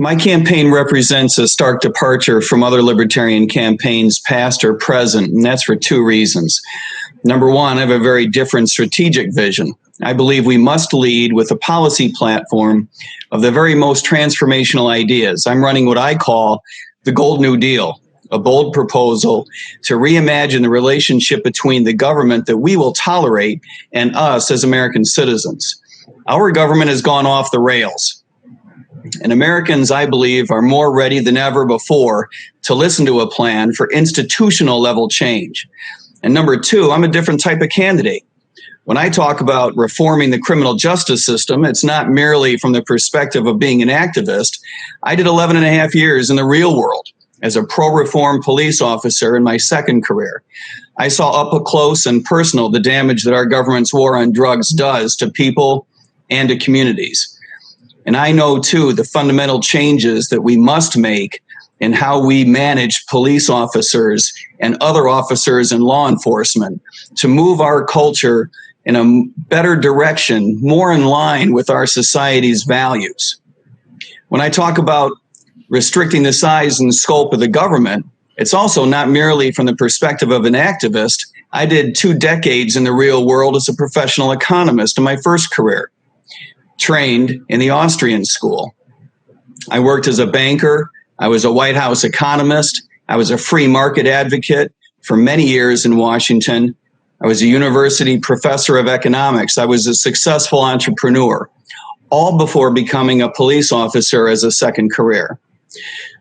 My campaign represents a stark departure from other libertarian campaigns, past or present, and that's for two reasons. Number one, I have a very different strategic vision. I believe we must lead with a policy platform of the very most transformational ideas. I'm running what I call the Gold New Deal, a bold proposal to reimagine the relationship between the government that we will tolerate and us as American citizens. Our government has gone off the rails. And Americans, I believe, are more ready than ever before to listen to a plan for institutional level change. And number two, I'm a different type of candidate. When I talk about reforming the criminal justice system, it's not merely from the perspective of being an activist. I did 11 and a half years in the real world as a pro-reform police officer in my second career. I saw up close and personal the damage that our government's war on drugs does to people and to communities. And I know, too, the fundamental changes that we must make in how we manage police officers and other officers in law enforcement to move our culture in a better direction, more in line with our society's values. When I talk about restricting the size and scope of the government, it's also not merely from the perspective of an activist. I did 2 decades in the real world as a professional economist in my first career, trained in the Austrian school. I worked as a banker. I was a White House economist. I was a free market advocate for many years in Washington. I was a university professor of economics. I was a successful entrepreneur, all before becoming a police officer as a second career.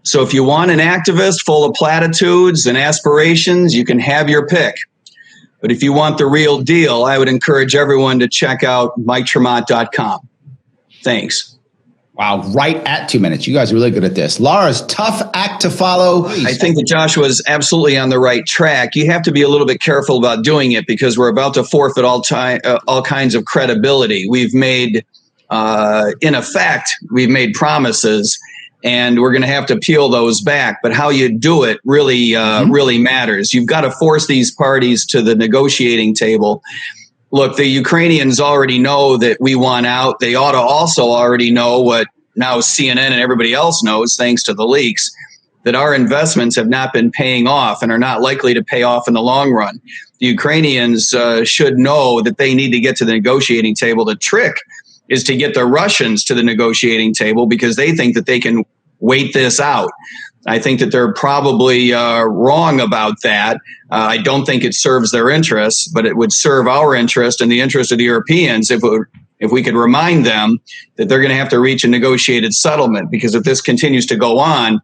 So if you want an activist full of platitudes and aspirations, you can have your pick. But if you want the real deal, I would encourage everyone to check out MikeTremont.com. Thanks. Wow, right at 2 minutes. You guys are really good at this. Lars, tough act to follow. I think that Joshua is absolutely on the right track. You have to be a little bit careful about doing it because we're about to forfeit all kinds of credibility. We've made, in effect, we've made promises, and we're going to have to peel those back. But how you do it really, really matters. You've got to force these parties to the negotiating table. Look, the Ukrainians already know that we want out. They ought to also already know what now CNN and everybody else knows, thanks to the leaks, that our investments have not been paying off and are not likely to pay off in the long run. The Ukrainians should know that they need to get to the negotiating table. The trick is to get the Russians to the negotiating table because they think that they can wait this out. I think that they're probably wrong about that. I don't think it serves their interests, but it would serve our interest and the interest of the Europeans if we could remind them that they're going to have to reach a negotiated settlement, because if this continues to go on,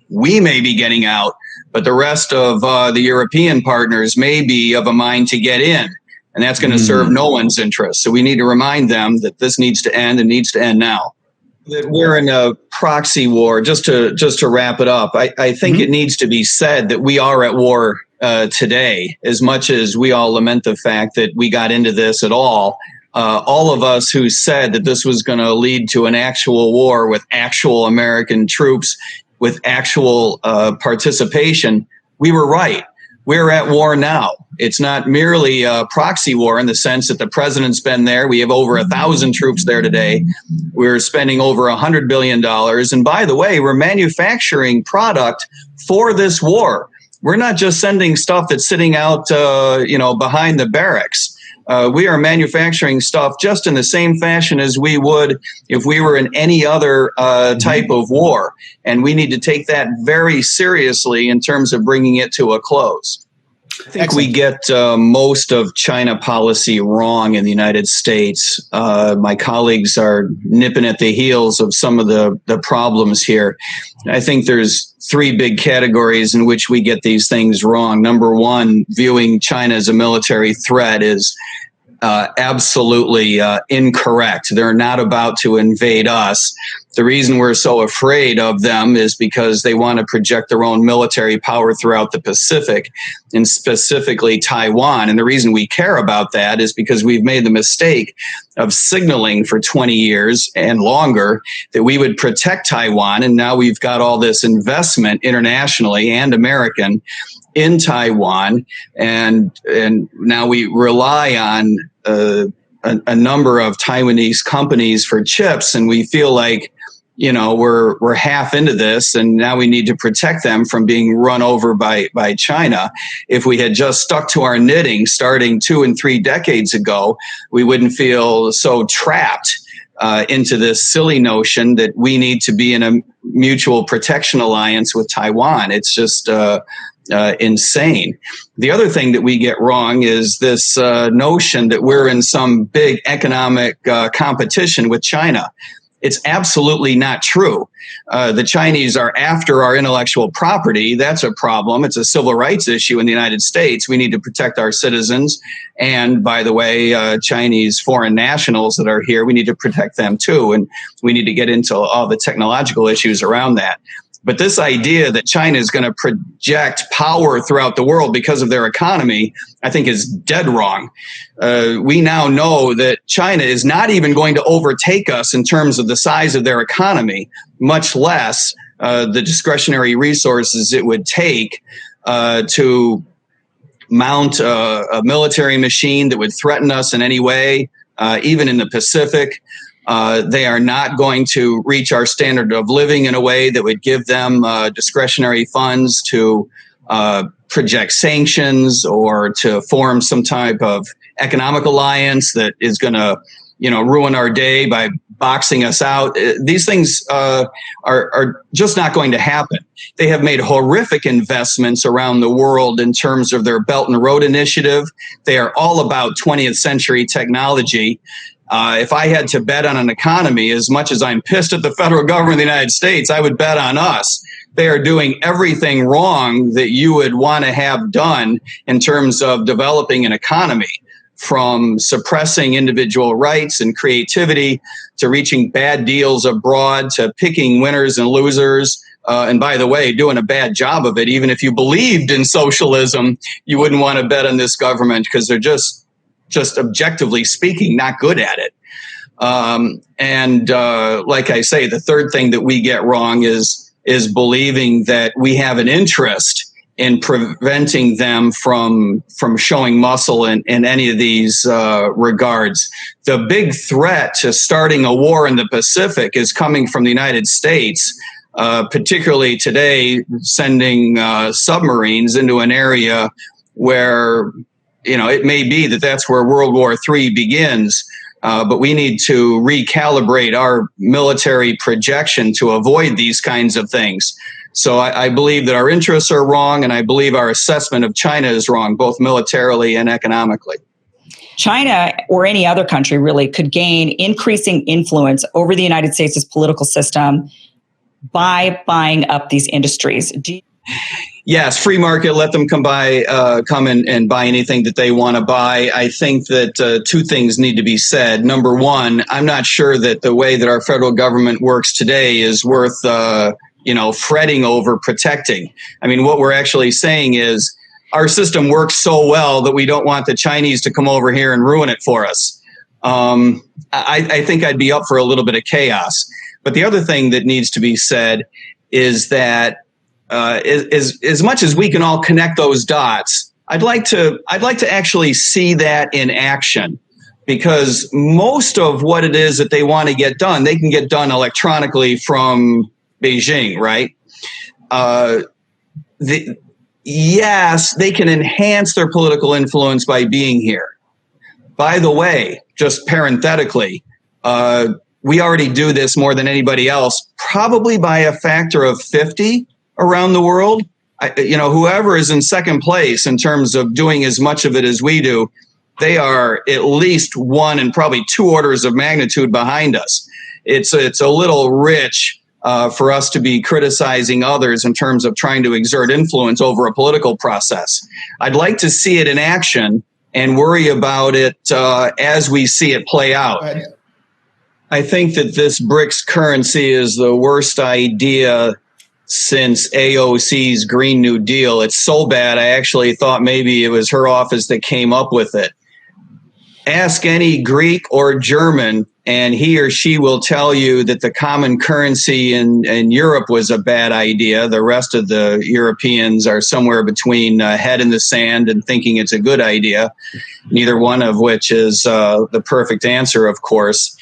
we may be getting out, but the rest of the European partners may be of a mind to get in, and that's going to serve no one's interest. So we need to remind them that this needs to end and needs to end now. That we're in a proxy war. Just to wrap it up, I think it needs to be said that we are at war today. As much as we all lament the fact that we got into this at all of us who said that this was going to lead to an actual war with actual American troops, with actual participation, we were right. We're at war now. It's not merely a proxy war in the sense that the president's been there. We have over 1,000 troops there today. We're spending over $100 billion. And by the way, we're manufacturing product for this war. We're not just sending stuff that's sitting out, behind the barracks. We are manufacturing stuff just in the same fashion as we would if we were in any other type of war. And we need to take that very seriously in terms of bringing it to a close. I think we get most of China policy wrong in the United States. My colleagues are nipping at the heels of some of the problems here. I think there's 3 big categories in which we get these things wrong. Number one, viewing China as a military threat is absolutely incorrect. They're not about to invade us. The reason we're so afraid of them is because they want to project their own military power throughout the Pacific, and specifically Taiwan. And the reason we care about that is because we've made the mistake of signaling for 20 years and longer that we would protect Taiwan. And now we've got all this investment internationally and American in Taiwan. And now we rely on a number of Taiwanese companies for chips. And we feel like we're half into this, and now we need to protect them from being run over by China. If we had just stuck to our knitting starting 2 and 3 decades ago, we wouldn't feel so trapped into this silly notion that we need to be in a mutual protection alliance with Taiwan. It's just insane. The other thing that we get wrong is this notion that we're in some big economic competition with China. It's absolutely not true. The Chinese are after our intellectual property. That's a problem. It's a civil rights issue in the United States. We need to protect our citizens. And by the way, Chinese foreign nationals that are here, we need to protect them too. And we need to get into all the technological issues around that. But this idea that China is going to project power throughout the world because of their economy, I think is dead wrong. We now know that China is not even going to overtake us in terms of the size of their economy, much less the discretionary resources it would take to mount a military machine that would threaten us in any way, even in the Pacific. They are not going to reach our standard of living in a way that would give them discretionary funds to project sanctions or to form some type of economic alliance that is going to, ruin our day by boxing us out. These things are just not going to happen. They have made horrific investments around the world in terms of their Belt and Road Initiative. They are all about 20th century technology. If I had to bet on an economy, as much as I'm pissed at the federal government of the United States, I would bet on us. They are doing everything wrong that you would want to have done in terms of developing an economy, from suppressing individual rights and creativity to reaching bad deals abroad to picking winners and losers. And by the way, doing a bad job of it. Even if you believed in socialism, you wouldn't want to bet on this government because they're just objectively speaking, not good at it. Like I say, the third thing that we get wrong is believing that we have an interest in preventing them from showing muscle in any of these regards. The big threat to starting a war in the Pacific is coming from the United States, particularly today, sending submarines into an area where it may be that that's where World War III begins, but we need to recalibrate our military projection to avoid these kinds of things. So I believe that our interests are wrong, and I believe our assessment of China is wrong, both militarily and economically. China, or any other country really, could gain increasing influence over the United States' political system by buying up these industries. Yes, free market, let them come and buy anything that they want to buy. I think that two things need to be said. Number one, I'm not sure that the way that our federal government works today is worth, fretting over protecting. I mean, what we're actually saying is our system works so well that we don't want the Chinese to come over here and ruin it for us. I think I'd be up for a little bit of chaos. But the other thing that needs to be said is that as much as we can all connect those dots, I'd like to actually see that in action, because most of what it is that they want to get done, they can get done electronically from Beijing, right? Yes, they can enhance their political influence by being here. By the way, just parenthetically, we already do this more than anybody else, probably by a factor of 50 around the world. Whoever is in second place in terms of doing as much of it as we do, they are at least 1 and probably 2 orders of magnitude behind us. It's a little rich for us to be criticizing others in terms of trying to exert influence over a political process. I'd like to see it in action and worry about it as we see it play out. I think that this BRICS currency is the worst idea since AOC's Green New Deal. It's so bad, I actually thought maybe it was her office that came up with it. Ask any Greek or German, and he or she will tell you that the common currency in Europe was a bad idea. The rest of the Europeans are somewhere between head in the sand and thinking it's a good idea, neither one of which is the perfect answer, of course.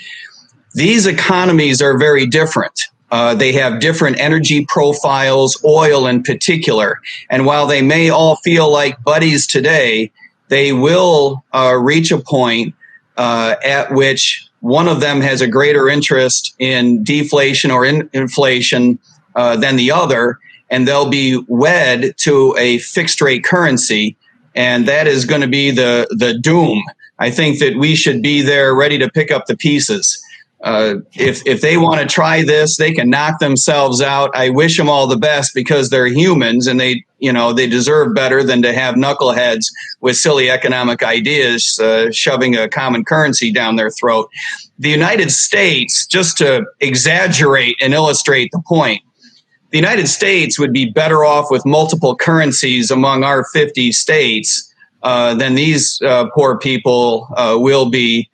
These economies are very different. They have different energy profiles, oil in particular. And while they may all feel like buddies today, they will reach a point at which one of them has a greater interest in deflation or inflation than the other, and they'll be wed to a fixed rate currency. And that is going to be the doom. I think that we should be there ready to pick up the pieces. If they want to try this, they can knock themselves out. I wish them all the best because they're humans and they deserve better than to have knuckleheads with silly economic ideas shoving a common currency down their throat. The United States, just to exaggerate and illustrate the point, the United States would be better off with multiple currencies among our 50 states than these poor people will be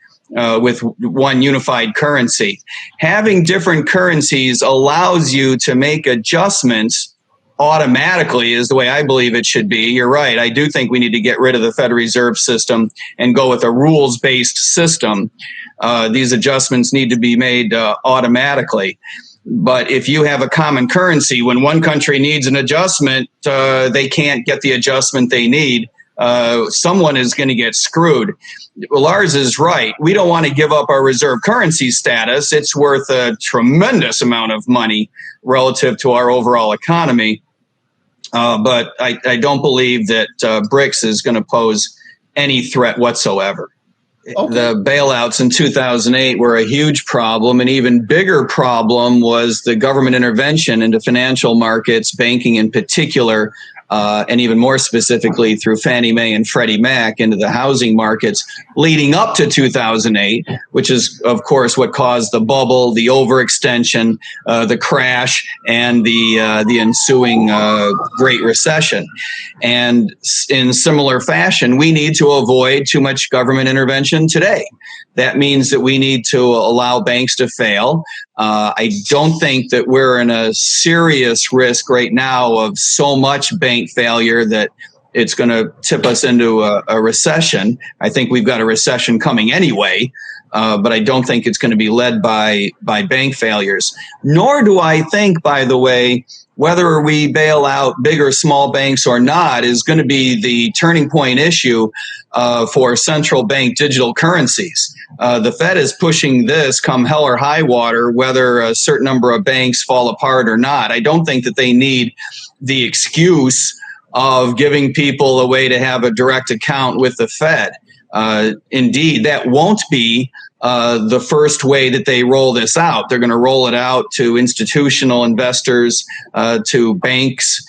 with one unified currency. Having different currencies allows you to make adjustments automatically is the way I believe it should be. You're right. I do think we need to get rid of the Federal Reserve System and go with a rules-based system. These adjustments need to be made automatically. But if you have a common currency, when one country needs an adjustment, they can't get the adjustment they need. Someone is going to get screwed. Lars is right. We don't want to give up our reserve currency status. It's worth a tremendous amount of money relative to our overall economy. But I don't believe that BRICS is going to pose any threat whatsoever. Okay. The bailouts in 2008 were a huge problem. An even bigger problem was the government intervention into financial markets, banking in particular, and even more specifically through Fannie Mae and Freddie Mac into the housing markets leading up to 2008, which is, of course, what caused the bubble, the overextension, the crash, and the ensuing Great Recession. And in similar fashion, we need to avoid too much government intervention today. That means that we need to allow banks to fail. I don't think that we're in a serious risk right now of so much bank failure that it's going to tip us into a recession. I think we've got a recession coming anyway, but I don't think it's going to be led by bank failures. Nor do I think, by the way, whether we bail out big or small banks or not is going to be the turning point issue for central bank digital currencies. The Fed is pushing this come hell or high water, whether a certain number of banks fall apart or not. I don't think that they need the excuse of giving people a way to have a direct account with the Fed. Indeed, that won't be the first way that they roll this out. They're going to roll it out to institutional investors, to banks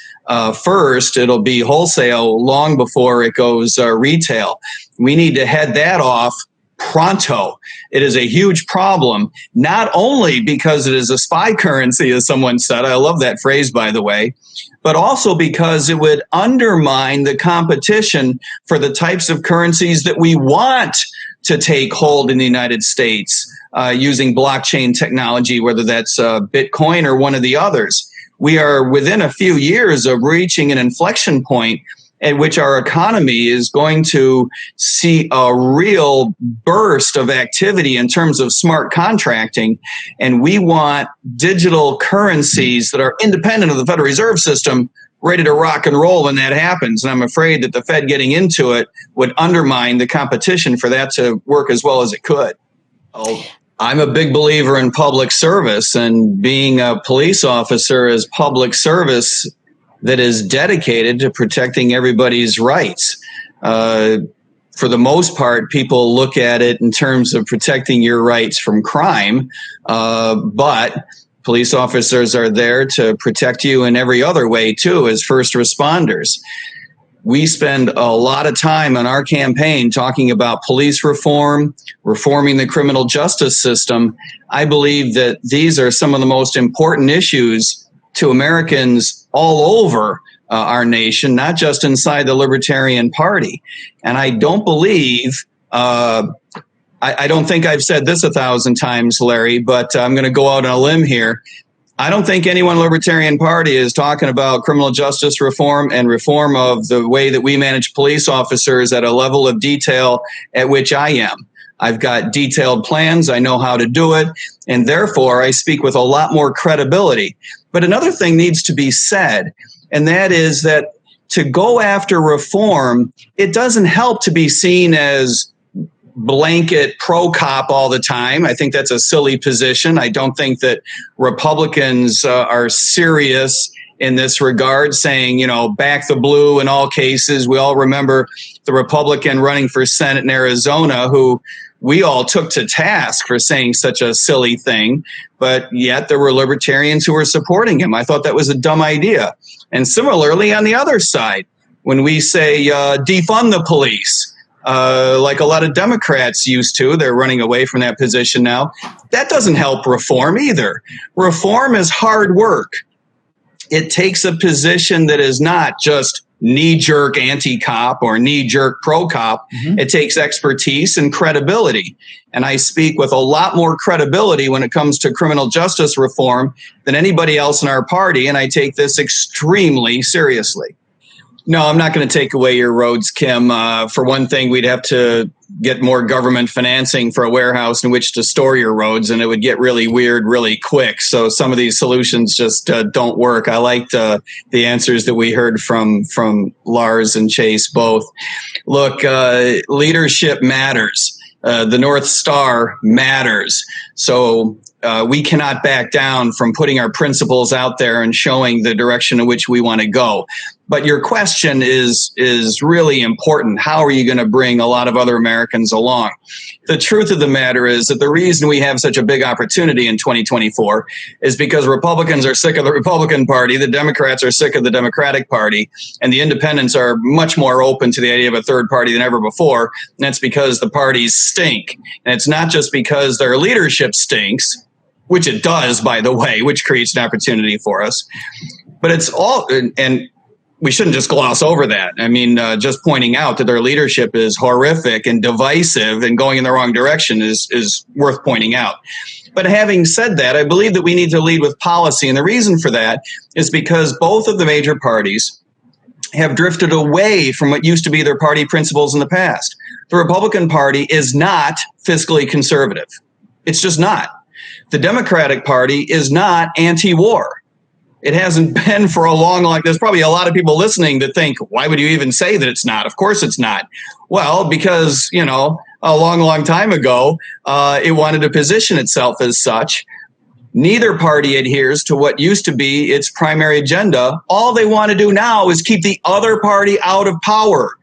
first. It'll be wholesale long before it goes retail. We need to head that off pronto. It is a huge problem, not only because it is a spy currency, as someone said. I love that phrase, by the way, but also because it would undermine the competition for the types of currencies that we want to take hold in the United States using blockchain technology, whether that's Bitcoin or one of the others. We are within a few years of reaching an inflection point at which our economy is going to see a real burst of activity in terms of smart contracting. And we want digital currencies that are independent of the Federal Reserve System ready to rock and roll when that happens. And I'm afraid that the Fed getting into it would undermine the competition for that to work as well as it could. I'm a big believer in public service, and being a police officer is public service that is dedicated to protecting everybody's rights. For the most part, people look at it in terms of protecting your rights from crime, but police officers are there to protect you in every other way too, as first responders. We spend a lot of time on our campaign talking about police reform, reforming the criminal justice system. I believe that these are some of the most important issues to Americans all over our nation, not just inside the Libertarian Party. And I don't believe, I don't think I've said this 1,000 times, Larry, but I'm going to go out on a limb here. I don't think anyone in the Libertarian Party is talking about criminal justice reform and reform of the way that we manage police officers at a level of detail at which I am. I've got detailed plans. I know how to do it. And therefore, I speak with a lot more credibility. But another thing needs to be said, and that is that to go after reform, it doesn't help to be seen as blanket pro-cop all the time. I think that's a silly position. I don't think that Republicans are serious in this regard, saying, you know, back the blue in all cases. We all remember the Republican running for Senate in Arizona, who we all took to task for saying such a silly thing, but yet there were libertarians who were supporting him. I thought that was a dumb idea. And similarly, on the other side, when we say defund the police, like a lot of Democrats used to, they're running away from that position now. That doesn't help reform either. Reform is hard work. It takes a position that is not just knee-jerk anti-cop or knee-jerk pro-cop. Mm-hmm. It takes expertise and credibility. And I speak with a lot more credibility when it comes to criminal justice reform than anybody else in our party, and I take this extremely seriously. No, I'm not going to take away your roads, Kim. For one thing, we'd have to get more government financing for a warehouse in which to store your roads, and it would get really weird really quick. So some of these solutions just don't work. I liked the answers that we heard from Lars and Chase both. Look, leadership matters. The North Star matters. So we cannot back down from putting our principles out there and showing the direction in which we want to go. But your question is really important. How are you going to bring a lot of other Americans along? The truth of the matter is that the reason we have such a big opportunity in 2024 is because Republicans are sick of the Republican Party, the Democrats are sick of the Democratic Party, and the independents are much more open to the idea of a third party than ever before. And that's because the parties stink. And it's not just because their leadership stinks, which it does, by the way, which creates an opportunity for us. But it's all, and we shouldn't just gloss over that. I mean, just pointing out that their leadership is horrific and divisive and going in the wrong direction is worth pointing out. But having said that, I believe that we need to lead with policy. And the reason for that is because both of the major parties have drifted away from what used to be their party principles in the past. The Republican Party is not fiscally conservative. It's just not. The Democratic Party is not anti-war. It hasn't been for a long, there's probably a lot of people listening that think, why would you even say that it's not? Of course it's not. Well, because, you know, a long time ago, it wanted to position itself as such. Neither party adheres to what used to be its primary agenda. All they want to do now is keep the other party out of power.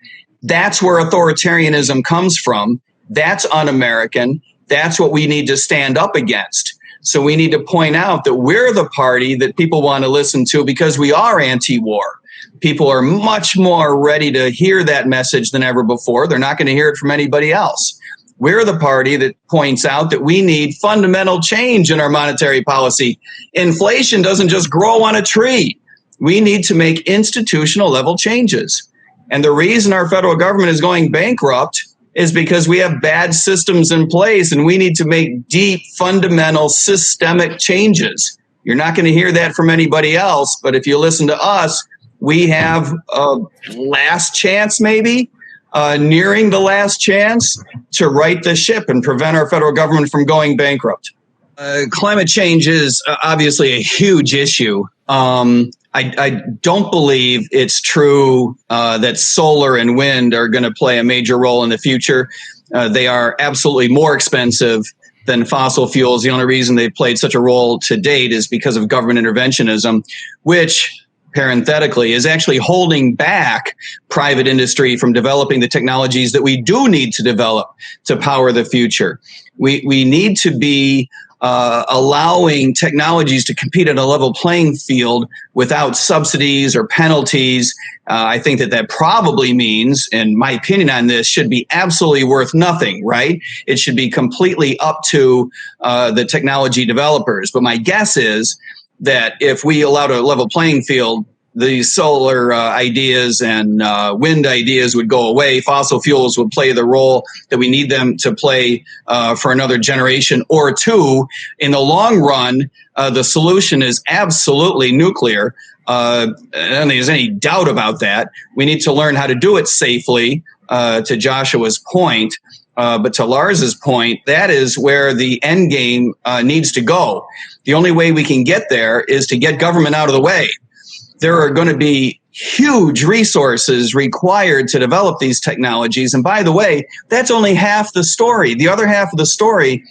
That's where authoritarianism comes from. That's un-American. That's what we need to stand up against. So we need to point out that we're the party that people want to listen to because we are anti-war. People are much more ready to hear that message than ever before. They're not going to hear it from anybody else. We're the party that points out that we need fundamental change in our monetary policy. Inflation doesn't just grow on a tree. We need to make institutional level changes. And the reason our federal government is going bankrupt is because we have bad systems in place and we need to make deep, fundamental, systemic changes. You're not going to hear that from anybody else, but if you listen to us, we have a last chance, maybe, nearing the last chance to right the ship and prevent our federal government from going bankrupt. Climate change is obviously a huge issue. I don't believe it's true that solar and wind are going to play a major role in the future. They are absolutely more expensive than fossil fuels. The only reason they've played such a role to date is because of government interventionism, which parenthetically is actually holding back private industry from developing the technologies that we do need to develop to power the future. We need to be allowing technologies to compete at a level playing field without subsidies or penalties. I think that probably means, and my opinion on this, should be absolutely worth nothing, right? It should be completely up to the technology developers. But my guess is that if we allowed a level playing field, the solar ideas and wind ideas would go away. Fossil fuels would play the role that we need them to play for another generation or two. In the long run, the solution is absolutely nuclear. I don't think there's any doubt about that. We need to learn how to do it safely, to Joshua's point. But to Lars's point, that is where the end game needs to go. The only way we can get there is to get government out of the way. There are going to be huge resources required to develop these technologies. And by the way, that's only half the story. The other half of the story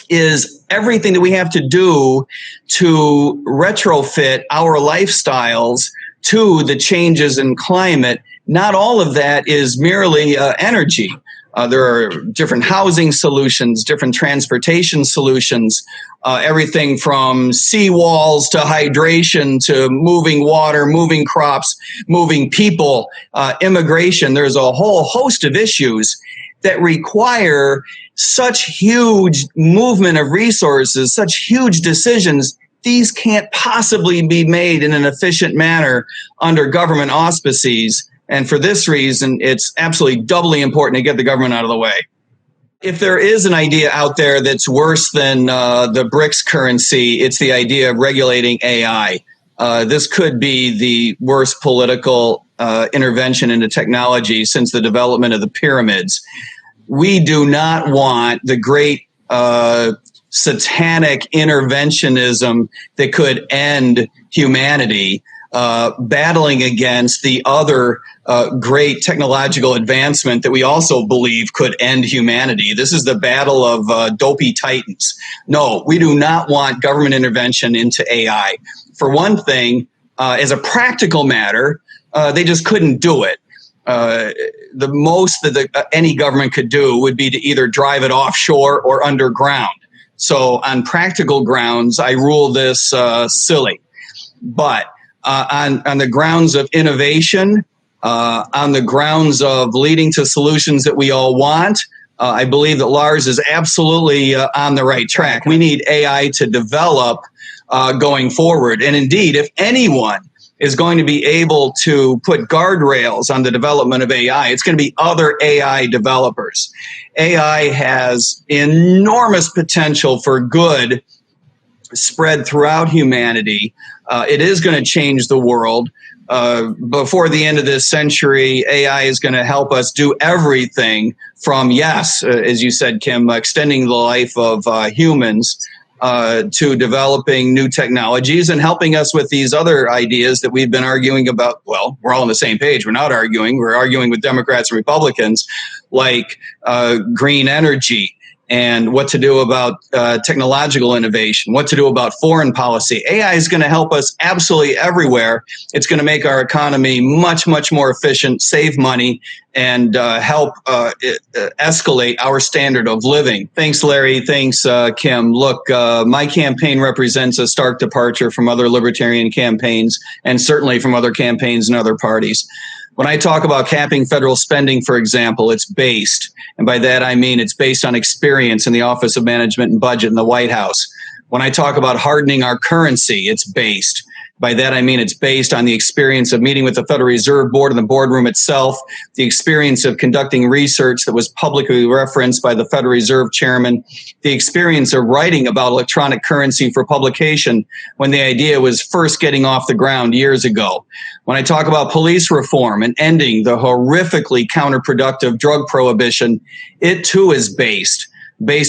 is everything that we have to do to retrofit our lifestyles to the changes in climate. Not all of that is merely energy. There are different housing solutions, different transportation solutions, everything from seawalls to hydration to moving water, moving crops, moving people, immigration. There's a whole host of issues that require such huge movement of resources, such huge decisions. These can't possibly be made in an efficient manner under government auspices. And for this reason, it's absolutely doubly important to get the government out of the way. If there is an idea out there that's worse than the BRICS currency, it's the idea of regulating AI. This could be the worst political intervention into technology since the development of the pyramids. We do not want the great satanic interventionism that could end humanity battling against the other great technological advancement that we also believe could end humanity. This is the battle of dopey titans. No, we do not want government intervention into AI. For one thing, as a practical matter, they just couldn't do it. The most that any government could do would be to either drive it offshore or underground. So on practical grounds, I rule this silly. But on the grounds of innovation, on the grounds of leading to solutions that we all want, I believe that Lars is absolutely on the right track. We need AI to develop going forward. And indeed, if anyone is going to be able to put guardrails on the development of AI, it's going to be other AI developers. AI has enormous potential for good spread throughout humanity. It is going to change the world. Before the end of this century, AI is going to help us do everything from, yes, as you said, Kim, extending the life of humans to developing new technologies and helping us with these other ideas that we've been arguing about. Well, we're all on the same page. We're not arguing. We're arguing with Democrats and Republicans, like green energy and what to do about technological innovation, what to do about foreign policy. AI is going to help us absolutely everywhere. It's going to make our economy much, much more efficient, save money, and help escalate our standard of living. Thanks, Larry. Thanks, Kim. Look, my campaign represents a stark departure from other libertarian campaigns and certainly from other campaigns and other parties. When I talk about capping federal spending, for example, it's based, and by that I mean it's based on experience in the Office of Management and Budget in the White House. When I talk about hardening our currency, it's based. By that I mean it's based on the experience of meeting with the Federal Reserve Board in the boardroom itself, the experience of conducting research that was publicly referenced by the Federal Reserve Chairman, the experience of writing about electronic currency for publication when the idea was first getting off the ground years ago. When I talk about police reform and ending the horrifically counterproductive drug prohibition, it too is based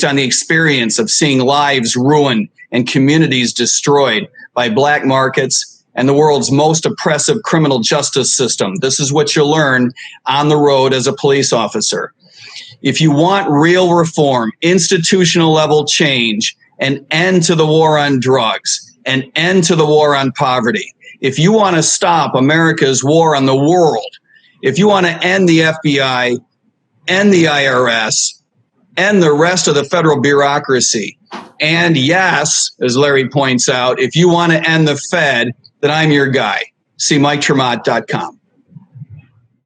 on the experience of seeing lives ruined and communities destroyed by black markets and the world's most oppressive criminal justice system. This is what you learn on the road as a police officer. If you want real reform, institutional level change, an end to the war on drugs, an end to the war on poverty, if you want to stop America's war on the world, if you want to end the FBI, end the IRS, end the rest of the federal bureaucracy, and yes, as Larry points out, if you want to end the Fed, then I'm your guy. See MikeTremont.com.